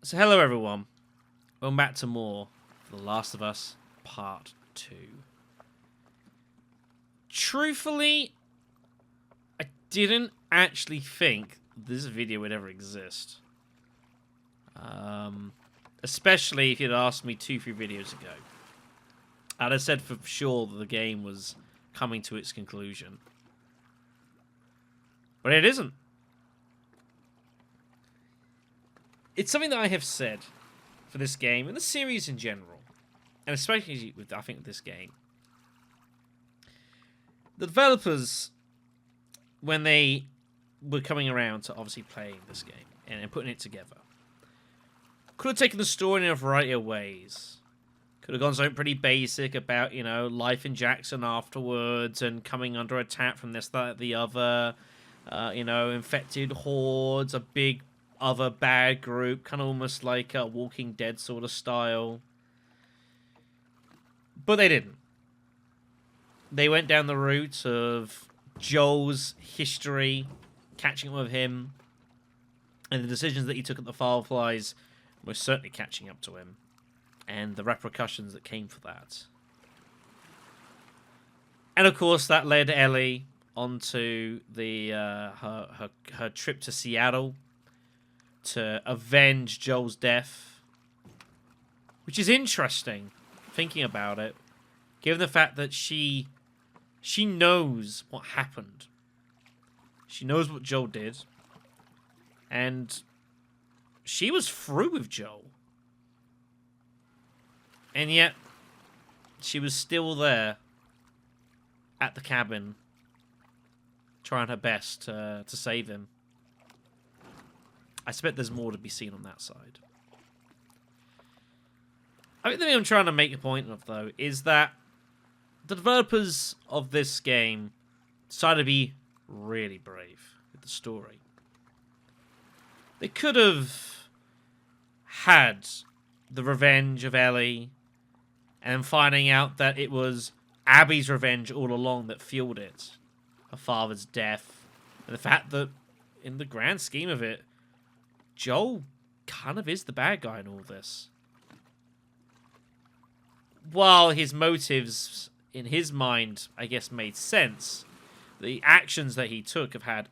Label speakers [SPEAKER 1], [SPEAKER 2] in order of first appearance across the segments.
[SPEAKER 1] So hello everyone, welcome back to more The Last of Us Part 2. Truthfully, I didn't actually think this video would ever exist. Especially if you'd asked me 2-3 videos ago. I'd have said for sure that the game was coming to its conclusion. But it isn't. It's something that I have said for this game and the series in general, and especially with, I think, this game. The developers, when they were coming around to obviously playing this game and putting it together, could have taken the story in a variety of ways. Could have gone something pretty basic about, you know, life in Jackson afterwards and coming under attack from this, that, the other, you know, infected hordes, a big other bad group, kind of almost like a Walking Dead sort of style. But they didn't. They went down the route of Joel's history, catching up with him, and the decisions that he took at the Fireflies were certainly catching up to him, and the repercussions that came for that. And of course, that led Ellie onto the her trip to Seattle to avenge Joel's death, which is interesting, thinking about it, given the fact that she knows what happened. She knows what Joel did, and she was through with Joel. And yet, she was still there at the cabin, trying her best to save him. I expect there's more to be seen on that side. I think the thing I'm trying to make a point of, though, is that the developers of this game decided to be really brave with the story. They could have had the revenge of Ellie, and finding out that it was Abby's revenge all along that fueled it. Her father's death, and the fact that, in the grand scheme of it, Joel kind of is the bad guy in all this. While his motives, in his mind, I guess made sense, the actions that he took have had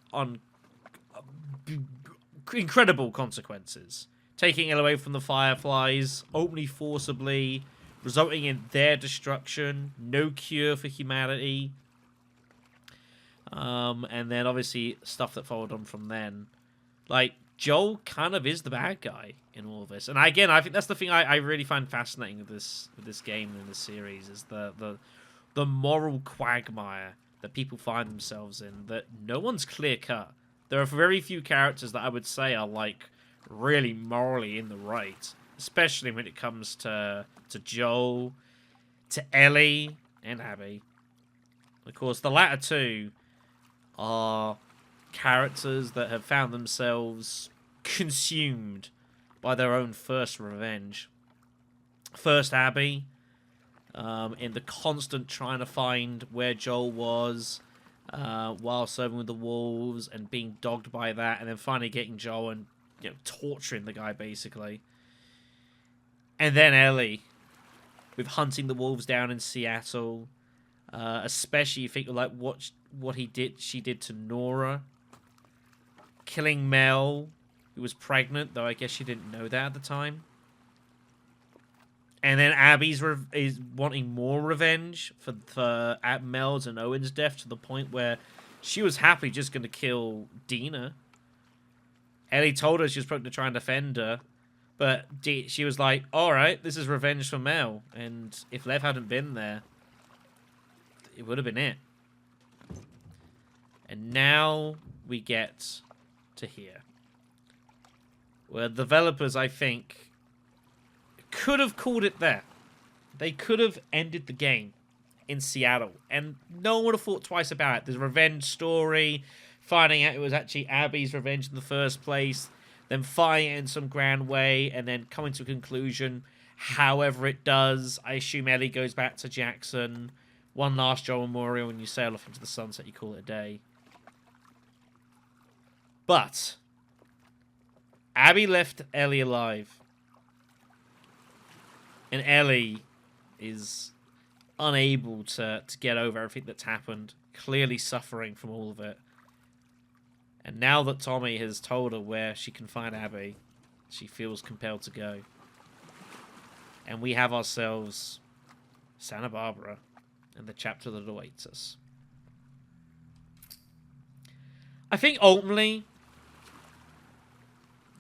[SPEAKER 1] incredible consequences. Taking it away from the Fireflies, openly forcibly, resulting in their destruction, no cure for humanity. And then obviously stuff that followed on from then. Like, Joel kind of is the bad guy in all of this. And again, I think that's the thing I really find fascinating with this game and this series, is the moral quagmire that people find themselves in, that no one's clear cut. There are very few characters that I would say are like really morally in the right, especially when it comes to Joel, to Ellie, and Abby. Of course, the latter two are characters that have found themselves consumed by their own first revenge. First, Abby, in the constant trying to find where Joel was while serving with the wolves and being dogged by that, and then finally getting Joel and, you know, torturing the guy basically. And then Ellie, with hunting the wolves down in Seattle, especially you think like what she did to Nora, killing Mel, who was pregnant, though I guess she didn't know that at the time. And then Abby's is wanting more revenge for Mel's and Owen's death, to the point where she was happy just going to kill Dina. Ellie told her she was probably trying to defend her, but she was like, alright, this is revenge for Mel. And if Lev hadn't been there, it would have been it. And now we get to here, where developers, I think, could have called it there. They could have ended the game in Seattle, and no one would have thought twice about it. There's a revenge story, finding out it was actually Abby's revenge in the first place, then fighting it in some grand way, and then coming to a conclusion. However it does, I assume Ellie goes back to Jackson. One last Joel memorial, and you sail off into the sunset, you call it a day. But Abby left Ellie alive. And Ellie is unable to get over everything that's happened. Clearly suffering from all of it. And now that Tommy has told her where she can find Abby, she feels compelled to go. And we have ourselves Santa Barbara and the chapter that awaits us. I think ultimately,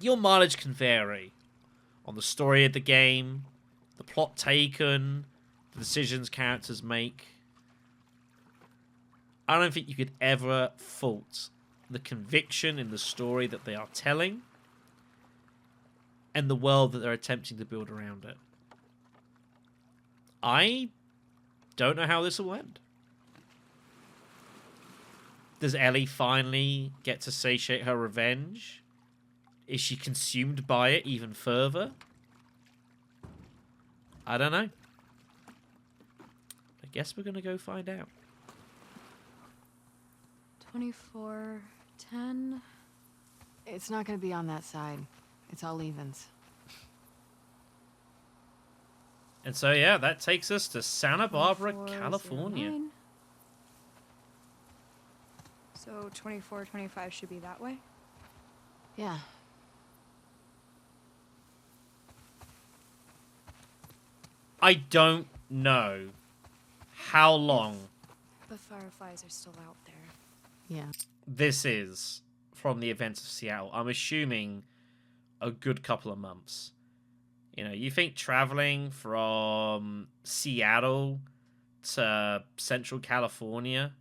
[SPEAKER 1] your mileage can vary on the story of the game, the plot taken, the decisions characters make. I don't think you could ever fault the conviction in the story that they are telling and the world that they're attempting to build around it. I don't know how this will end. Does Ellie finally get to satiate her revenge? Is she consumed by it even further? I don't know. I guess we're going to go find out.
[SPEAKER 2] 24-10.
[SPEAKER 3] It's not going to be on that side. It's all evens.
[SPEAKER 1] And so, yeah, that takes us to Santa Barbara, California.
[SPEAKER 2] 2409. So 24-25 should be that way?
[SPEAKER 3] Yeah.
[SPEAKER 1] I don't know how long
[SPEAKER 2] The Fireflies are still out there.
[SPEAKER 3] Yeah.
[SPEAKER 1] this is from the events of Seattle. I'm assuming a good couple of months. You know, you think traveling from Seattle to Central California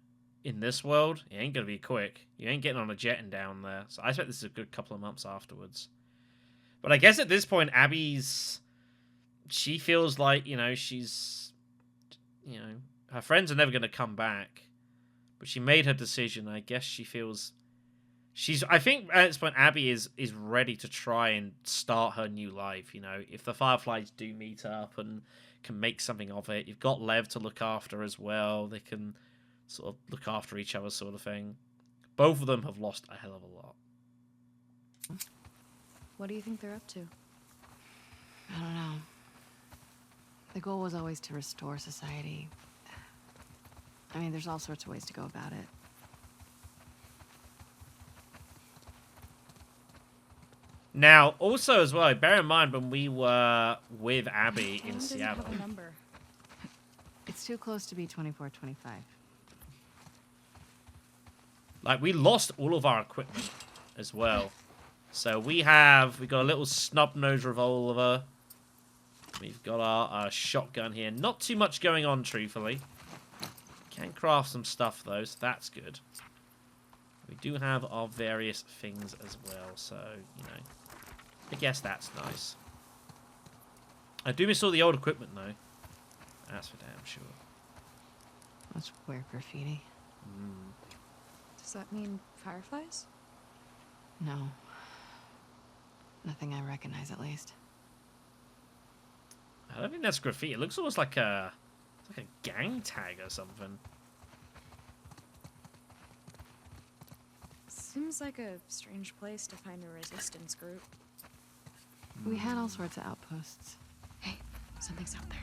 [SPEAKER 1] in this world, it ain't going to be quick. You ain't getting on a jet and down there. So I expect this is a good couple of months afterwards. But I guess at this point, she feels like, her friends are never going to come back. But she made her decision. I guess she feels... I think at this point, Abby is ready to try and start her new life. You know, if the Fireflies do meet up and can make something of it, you've got Lev to look after as well. They can sort of look after each other, sort of thing. Both of them have lost a hell of a lot.
[SPEAKER 2] What do you think they're up to?
[SPEAKER 3] I don't know. The goal was always to restore society. I mean, there's all sorts of ways to go about it.
[SPEAKER 1] Now, also as well, bear in mind when we were with Abby in
[SPEAKER 2] Doesn't
[SPEAKER 1] Seattle.
[SPEAKER 2] have a number.
[SPEAKER 3] It's too close to be 24-25.
[SPEAKER 1] Like, we lost all of our equipment as well. So we got a little snub-nosed revolver. We've got our shotgun here. Not too much going on, truthfully. Can craft some stuff, though, so that's good. We do have our various things as well, so, I guess that's nice. I do miss all the old equipment, though. That's for damn sure.
[SPEAKER 3] That's weird graffiti.
[SPEAKER 2] Does that mean Fireflies?
[SPEAKER 3] No. Nothing I recognize, at least.
[SPEAKER 1] I don't think that's graffiti. It looks almost like a gang tag or something.
[SPEAKER 2] Seems like a strange place to find a resistance group.
[SPEAKER 3] We had all sorts of outposts.
[SPEAKER 2] Hey, something's out there.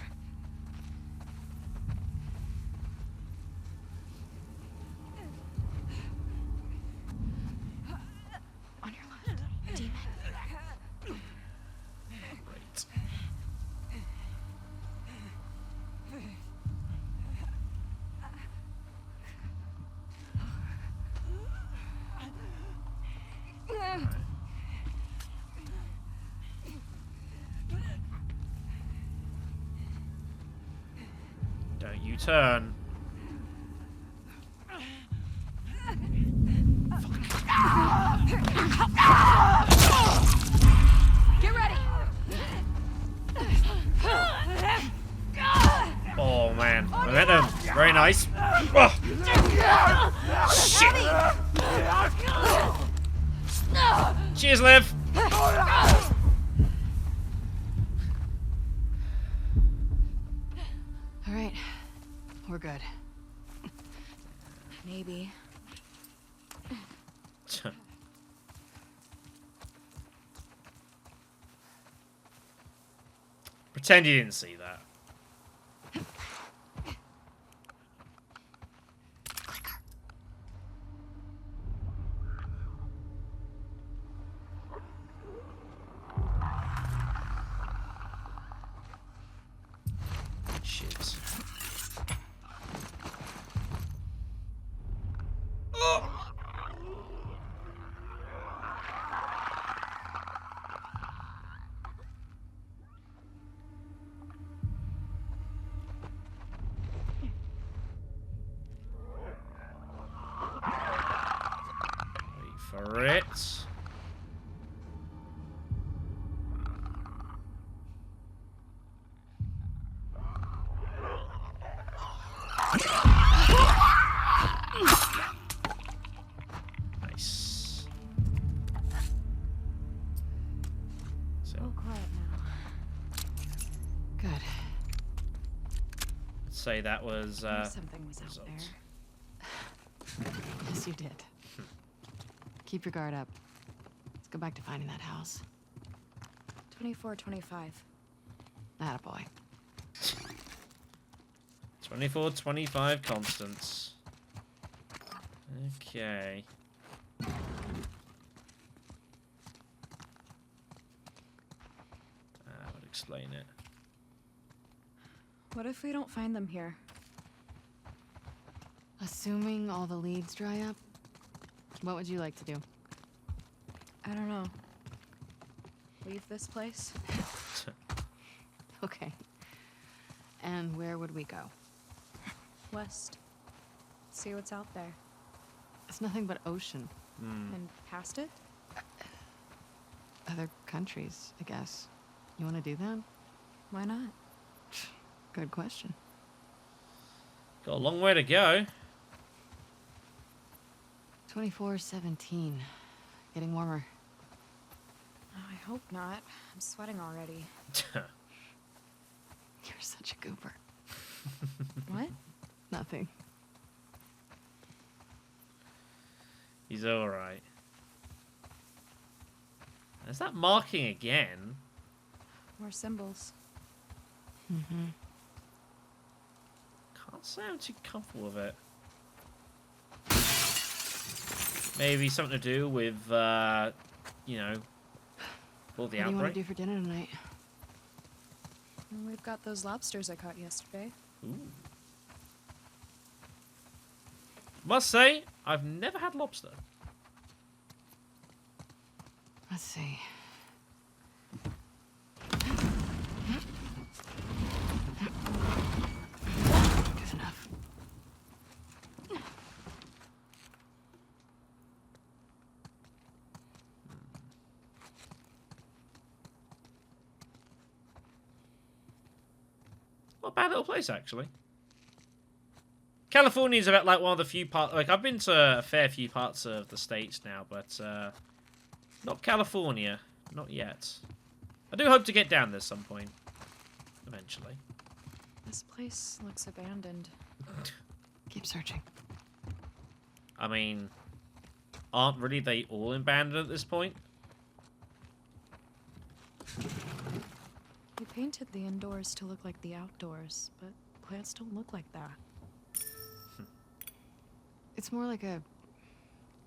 [SPEAKER 2] On your left, demon.
[SPEAKER 1] Great. Don't you turn.
[SPEAKER 2] Get ready!
[SPEAKER 1] Oh man, momentum. Very nice. Oh. Shit. Cheers, Liv.
[SPEAKER 3] All right. We're good.
[SPEAKER 1] Pretend you didn't see that. Shit. Oh! Wait for it. Nice. So,
[SPEAKER 2] Oh, quiet now.
[SPEAKER 3] Good.
[SPEAKER 1] let's say that was
[SPEAKER 2] I knew something was out
[SPEAKER 1] result.
[SPEAKER 2] there.
[SPEAKER 3] Yes, you did. Keep your guard up. Let's go back to finding that house.
[SPEAKER 2] 24-25.
[SPEAKER 3] Attaboy.
[SPEAKER 1] 24-25 Constance. Okay. That would explain it.
[SPEAKER 2] What if we don't find them here?
[SPEAKER 3] Assuming all the leads dry up, what would you like to do?
[SPEAKER 2] I don't know. Leave this place?
[SPEAKER 3] Okay. And where would we go?
[SPEAKER 2] West. See what's out there.
[SPEAKER 3] It's nothing but ocean.
[SPEAKER 2] And past it?
[SPEAKER 3] Other countries, I guess. You want to do that?
[SPEAKER 2] Why not?
[SPEAKER 3] Good question.
[SPEAKER 1] Got a long way to go.
[SPEAKER 3] 24:17. Getting warmer.
[SPEAKER 2] Oh, I hope not. I'm sweating already.
[SPEAKER 3] You're such a goober.
[SPEAKER 2] What?
[SPEAKER 3] Nothing.
[SPEAKER 1] He's alright. Is that marking again?
[SPEAKER 2] More symbols.
[SPEAKER 3] Mm-hmm.
[SPEAKER 1] Can't say I'm too comfortable with it. Maybe something to do with, you know, all the
[SPEAKER 3] What do you want
[SPEAKER 1] outbreak.
[SPEAKER 3] to do for dinner tonight?
[SPEAKER 2] And we've got those lobsters I caught yesterday.
[SPEAKER 1] Ooh. Must say, I've never had lobster.
[SPEAKER 3] Let's see. Good enough.
[SPEAKER 1] Not a bad little place, actually. California's about like one of the few parts. Like I've been to a fair few parts of the states now, but not California, not yet. I do hope to get down there some point, eventually.
[SPEAKER 2] This place looks abandoned.
[SPEAKER 3] Keep searching.
[SPEAKER 1] I mean, aren't really they all abandoned at this point?
[SPEAKER 2] We painted the indoors to look like the outdoors, but plants don't look like that.
[SPEAKER 3] It's more like a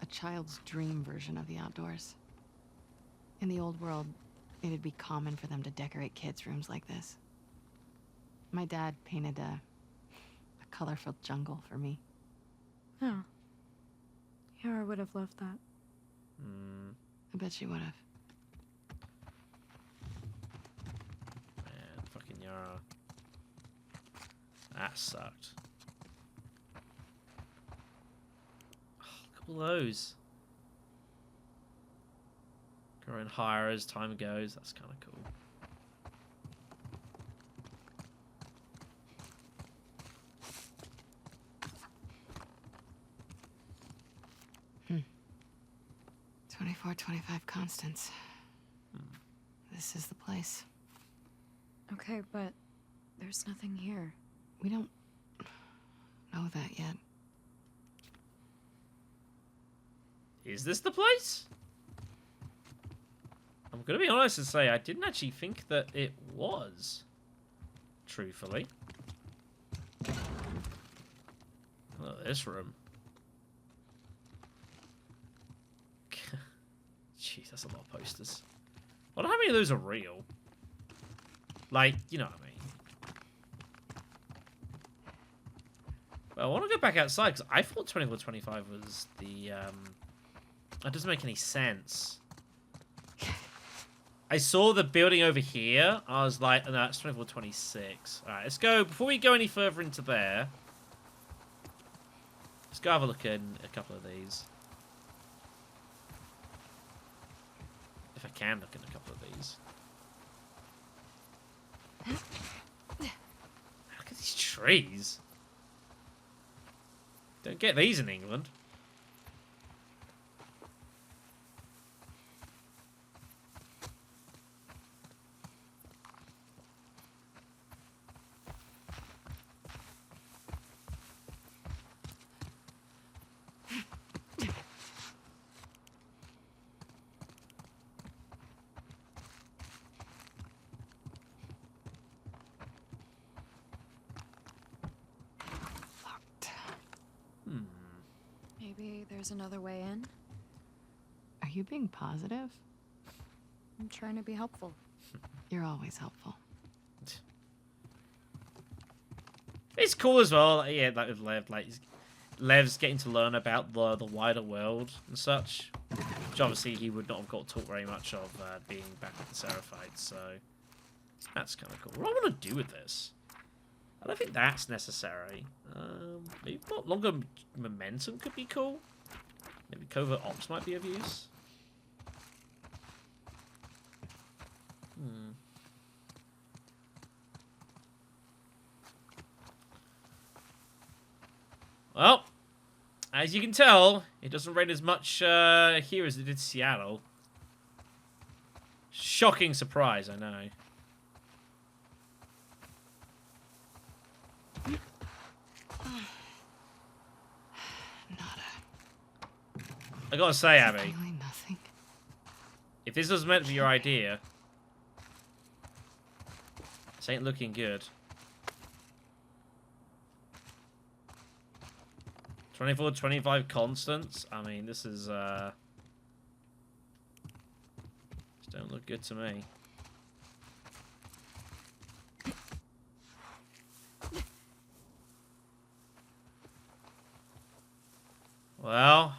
[SPEAKER 3] child's dream version of the outdoors. In the old world, it'd be common for them to decorate kids' rooms like this. My dad painted a colorful jungle for me.
[SPEAKER 2] Oh. Yara would have loved that.
[SPEAKER 3] I bet she would have.
[SPEAKER 1] Man, fucking Yara. That sucked. Oh, a couple of those. Growing higher as time goes. That's kind of cool.
[SPEAKER 3] Hmm. 24-25 Constance. This is the place.
[SPEAKER 2] Okay, but there's nothing here.
[SPEAKER 3] We don't know that yet.
[SPEAKER 1] Is this the place? I'm gonna be honest and say I didn't actually think that it was. truthfully. Look at this room. Jeez, that's a lot of posters. I wonder how many of those are real. Like, you know what I mean. Well, I want to go back outside, because I thought 24-25 was the, That doesn't make any sense. I saw the building over here. I was like, no, it's 24-26. Alright, let's go. Before we go any further into there, let's go have a look in a couple of these. If I can look in a couple of these. Look at these trees. Don't get these in England.
[SPEAKER 2] Maybe there's another way in?
[SPEAKER 3] Are you being positive?
[SPEAKER 2] I'm trying to be helpful.
[SPEAKER 3] You're always helpful.
[SPEAKER 1] It's cool as well, like, yeah, like with Lev, like Lev's getting to learn about the wider world and such, which obviously he would not have got taught very much of being back at the Seraphites, so that's kind of cool. What do I want to do with this? I don't think that's necessary. Maybe what longer momentum could be cool. Maybe covert ops might be of use. Well, as you can tell, it doesn't rain as much here as it did Seattle. Shocking surprise, I know. I gotta say, Abby,
[SPEAKER 3] Really nothing.
[SPEAKER 1] if this was meant to be your idea, this ain't looking good. 24-25 Constance. I mean, this is this don't look good to me. Well,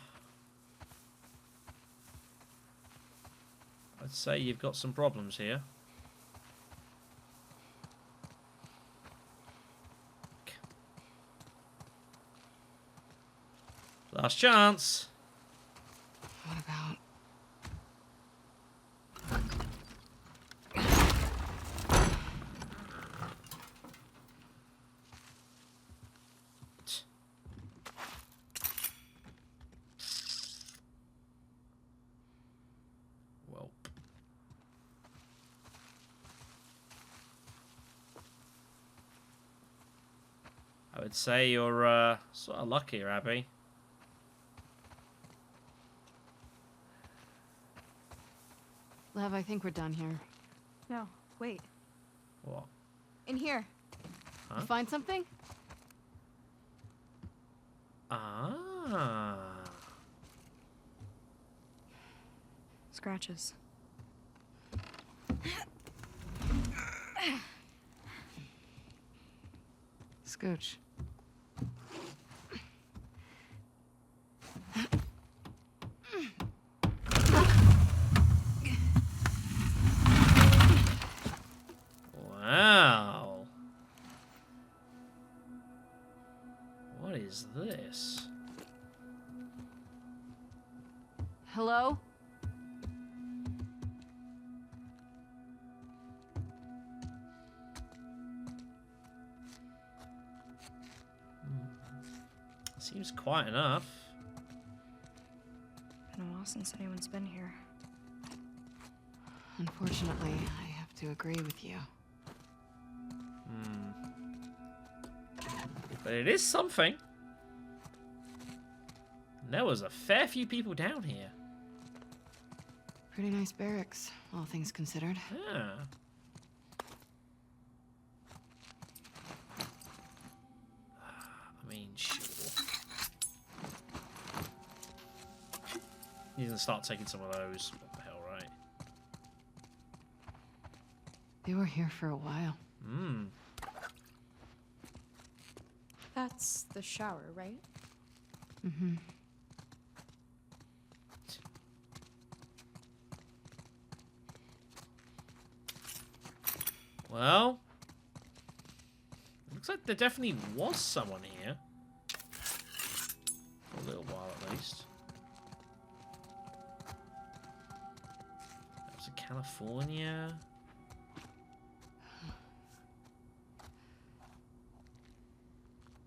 [SPEAKER 1] I'd say you've got some problems here. Last chance.
[SPEAKER 3] What about...
[SPEAKER 1] Well. I would say you're sort of lucky, Abby.
[SPEAKER 3] Lev, I think we're done here.
[SPEAKER 2] No, wait.
[SPEAKER 1] What?
[SPEAKER 2] In here.
[SPEAKER 1] Huh?
[SPEAKER 3] You find something?
[SPEAKER 1] Ah.
[SPEAKER 2] Scratches.
[SPEAKER 3] Scooch.
[SPEAKER 1] Wow. What is this?
[SPEAKER 3] Hello?
[SPEAKER 1] Seems quiet enough.
[SPEAKER 2] Been a while since anyone's been here.
[SPEAKER 3] Unfortunately, I have to agree with you.
[SPEAKER 1] But it is something. There was a fair few people down here.
[SPEAKER 3] Pretty nice barracks, all things considered.
[SPEAKER 1] Yeah. He's gonna start taking some of those. What the hell, right?
[SPEAKER 3] They were here for a while.
[SPEAKER 1] Hmm.
[SPEAKER 2] That's the shower, right?
[SPEAKER 3] Mm-hmm.
[SPEAKER 1] Well, looks like there definitely was someone here. For a little while, at least. That was in California.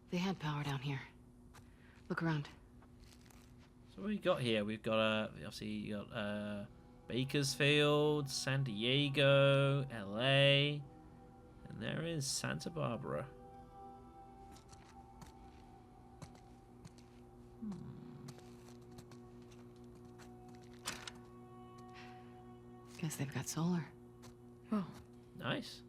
[SPEAKER 3] They had power down here. Look around.
[SPEAKER 1] So what we got here? We've got obviously you got Bakersfield, San Diego, LA, and there is Santa Barbara.
[SPEAKER 3] Guess they've got solar.
[SPEAKER 2] Oh.
[SPEAKER 1] Nice.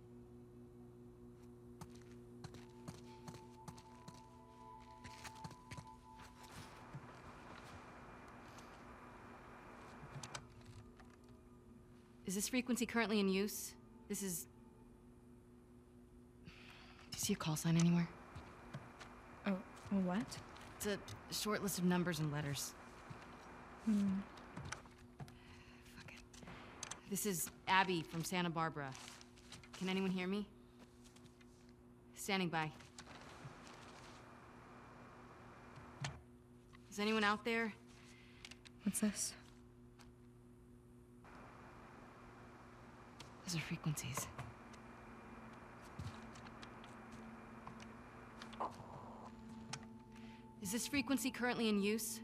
[SPEAKER 3] Is this frequency currently in use? This is... Do you see a call sign anywhere?
[SPEAKER 2] Oh, what?
[SPEAKER 3] It's a short list of numbers and letters.
[SPEAKER 2] Hmm.
[SPEAKER 3] Fuck it. This is Abby from Santa Barbara. Can anyone hear me? Standing by. Is anyone out there?
[SPEAKER 2] What's this?
[SPEAKER 3] Those are frequencies. Is this frequency currently in use?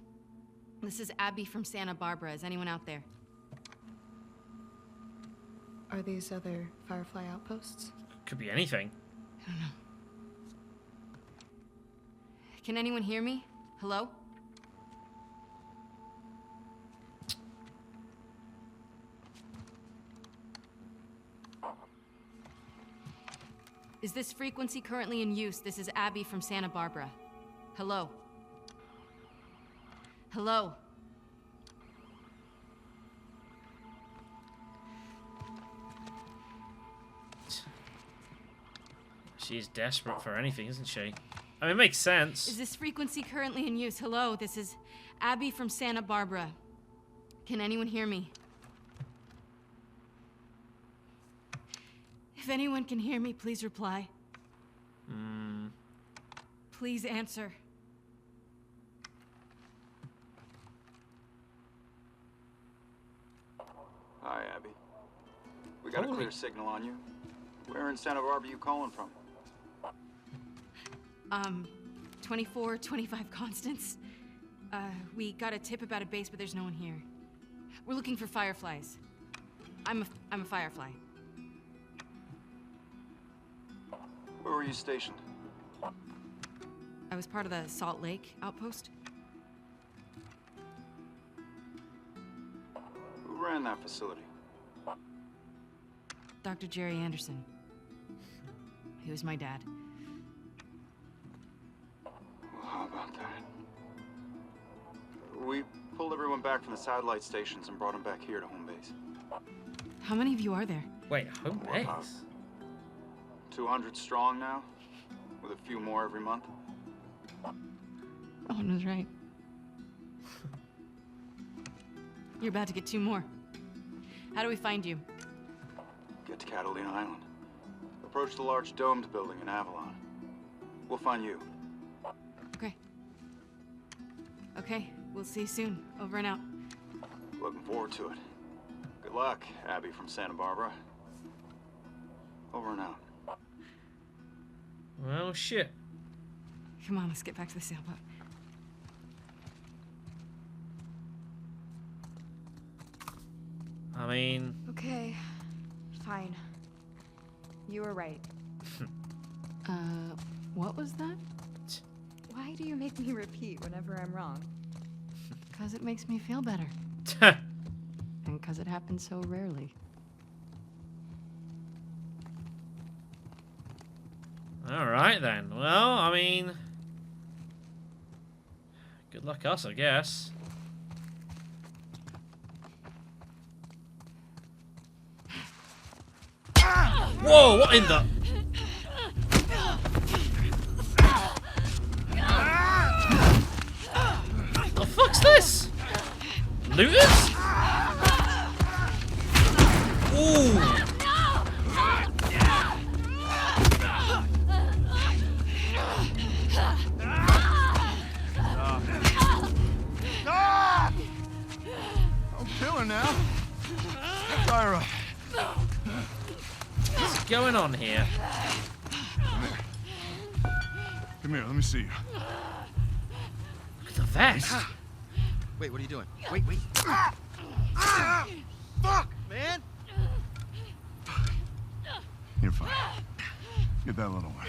[SPEAKER 3] This is Abby from Santa Barbara. Is anyone out there?
[SPEAKER 2] Are these other Firefly outposts?
[SPEAKER 1] Could be anything.
[SPEAKER 3] I don't know. Can anyone hear me? Hello? Is this frequency currently in use? This is Abby from Santa Barbara. Hello? Hello?
[SPEAKER 1] She's desperate for anything, isn't she? I mean, it makes sense.
[SPEAKER 3] Is this frequency currently in use? Hello, this is Abby from Santa Barbara. Can anyone hear me? If anyone can hear me, please reply. Please answer.
[SPEAKER 4] Hi, Abby. We got a clear signal on you. Where in Santa Barbara you calling from?
[SPEAKER 3] 24-25 Constance. We got a tip about a base, but there's no one here. We're looking for fireflies. I'm a firefly.
[SPEAKER 4] Where were you stationed?
[SPEAKER 3] I was part of the Salt Lake outpost.
[SPEAKER 4] Who ran that facility?
[SPEAKER 3] Dr. Jerry Anderson. He was my dad.
[SPEAKER 4] Well, how about that? We pulled everyone back from the satellite stations and brought them back here to home base.
[SPEAKER 3] How many of you are there?
[SPEAKER 1] Wait, home
[SPEAKER 4] We're about
[SPEAKER 1] base?
[SPEAKER 4] 200 strong now, with a few more every month.
[SPEAKER 3] Owen was right. You're about to get 2 more. How do we find you?
[SPEAKER 4] Get to Catalina Island. Approach the large domed building in Avalon. We'll find you.
[SPEAKER 3] Okay. Okay, we'll see you soon. Over and out.
[SPEAKER 4] Looking forward to it. Good luck, Abby from Santa Barbara. Over and out.
[SPEAKER 1] Well, shit.
[SPEAKER 3] Come on, let's get back to the sailboat.
[SPEAKER 1] I mean...
[SPEAKER 2] Okay, fine. You were right.
[SPEAKER 3] What was that?
[SPEAKER 2] Why do you make me repeat whenever I'm wrong?
[SPEAKER 3] Because it makes me feel better. And because it happens so rarely.
[SPEAKER 1] Alright then. Well, I mean... Good luck us, I guess. Whoa, what in the... The fuck's this? Looters? Ooh.
[SPEAKER 5] I'm feeling now. Fire up.
[SPEAKER 1] What's going on here?
[SPEAKER 5] Come here, let me see you.
[SPEAKER 1] Look at the vest.
[SPEAKER 6] Wait, what are you doing? Wait. Fuck, man!
[SPEAKER 5] You're fine. Get that little one.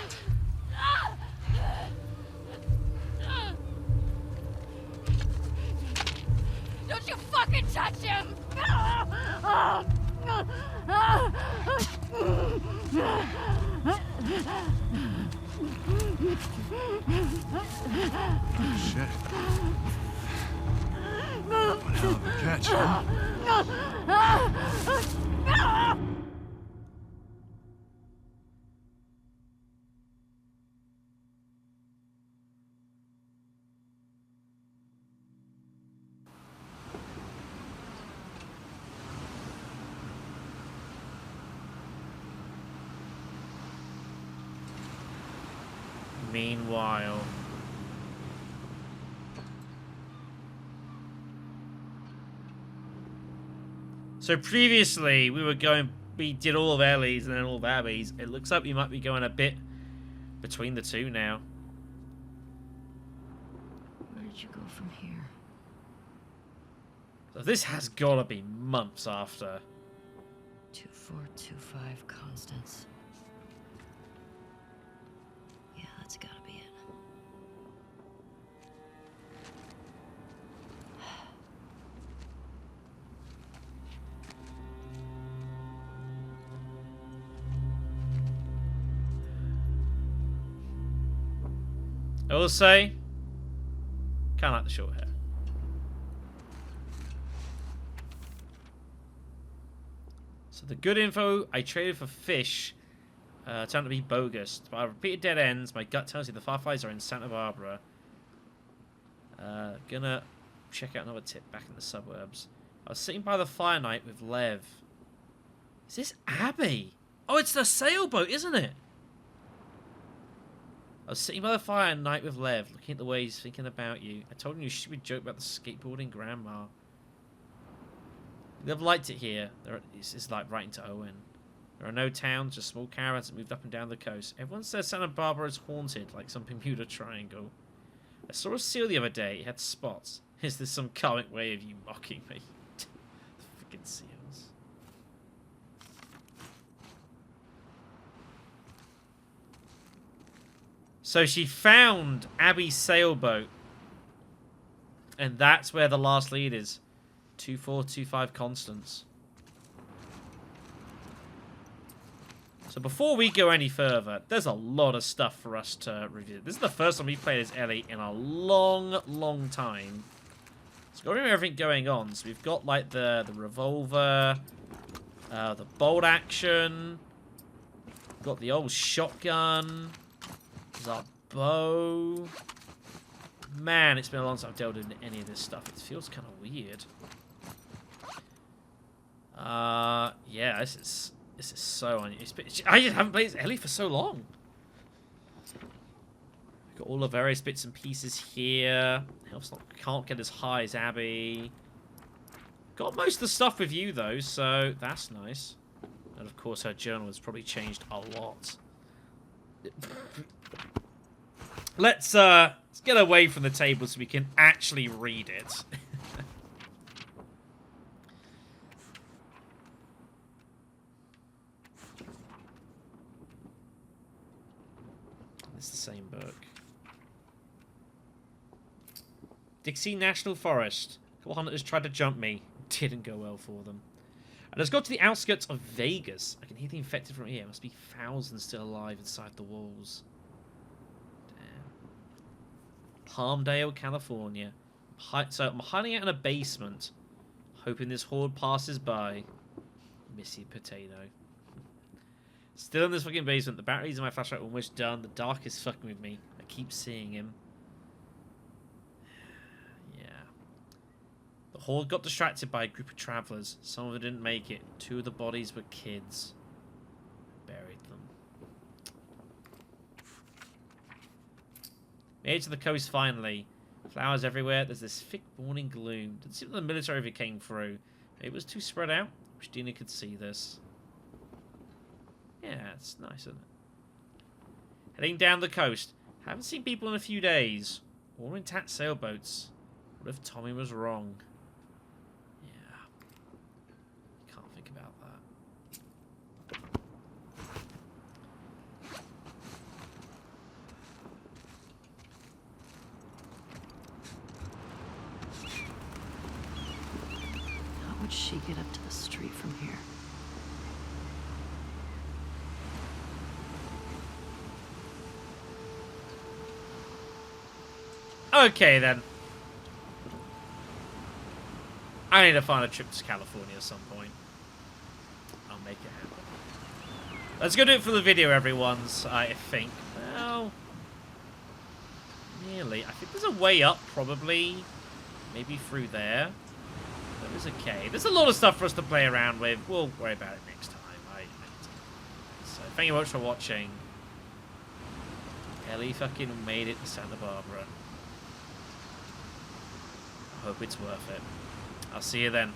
[SPEAKER 7] Don't you fucking touch him!
[SPEAKER 5] Shit. One hell of a catch, huh?
[SPEAKER 1] Meanwhile... So previously, we did all of Ellie's and then all of Abby's. It looks like we might be going a bit between the two now.
[SPEAKER 2] Where did you go from here?
[SPEAKER 1] So this has got to be months after.
[SPEAKER 2] 2425 Constance. Yeah, that's gotta be it.
[SPEAKER 1] I will say, kind of like the short hair. So the good info I traded for fish turned out to be bogus. By repeated dead ends, my gut tells me the Fireflies are in Santa Barbara. Gonna check out another tip back in the suburbs. I was sitting by the fire night with Lev. Is this Abby? Oh, it's the sailboat, isn't it? I was sitting by the fire at night with Lev, looking at the way he's thinking about you. I told him you stupid joke about the skateboarding grandma. Lev liked it here. It's like writing to Owen. There are no towns, just small caravans that moved up and down the coast. Everyone says Santa Barbara is haunted, like some Bermuda Triangle. I saw a seal the other day. It had spots. Is this some comic way of you mocking me? The freaking seals. So she found Abby's sailboat. And that's where the last lead is. 2425 Constance. So before we go any further, there's a lot of stuff for us to review. This is the first time we've played as Ellie in a long, long time. So got to remember everything going on. So we've got like the revolver, the bolt action, got the old shotgun, there's our bow. Man, it's been a long time I've delved into any of this stuff. It feels kind of weird. Yeah, this is so unusual. I just haven't played as Ellie for so long. Got all the various bits and pieces here. Health's not, can't get as high as Abby. Got most of the stuff with you though, so that's nice. And of course her journal has probably changed a lot. Let's get away from the table so we can actually read it. It's the same book. Dixie National Forest. A couple hunters tried to jump me. Didn't go well for them. And it's got to the outskirts of Vegas. I can hear the infected from here. There must be thousands still alive inside the walls. Damn. Palmdale, California. So I'm hiding out in a basement, hoping this horde passes by. Missy Potato. Still in this fucking basement. The batteries in my flashlight are almost done. The dark is fucking with me. I keep seeing him. Yeah. The horde got distracted by a group of travelers. Some of them didn't make it. 2 of the bodies were kids. Buried them. Made it to the coast finally. Flowers everywhere. There's this thick morning gloom. Didn't seem like the military ever came through. It was too spread out. Wish Dina could see this. Yeah, it's nice, isn't it? Heading down the coast. Haven't seen people in a few days. All intact sailboats. What if Tommy was wrong? Yeah. Can't think about that.
[SPEAKER 2] How would she get up to the street from here?
[SPEAKER 1] Okay, then. I need to find a trip to California at some point. I'll make it happen. Let's go do it for the video, everyone's, I think. Well, nearly. I think there's a way up, probably. Maybe through there. There is a cave. There's a lot of stuff for us to play around with. We'll worry about it next time. So, thank you very much for watching. Ellie fucking made it to Santa Barbara. I hope it's worth it. I'll see you then.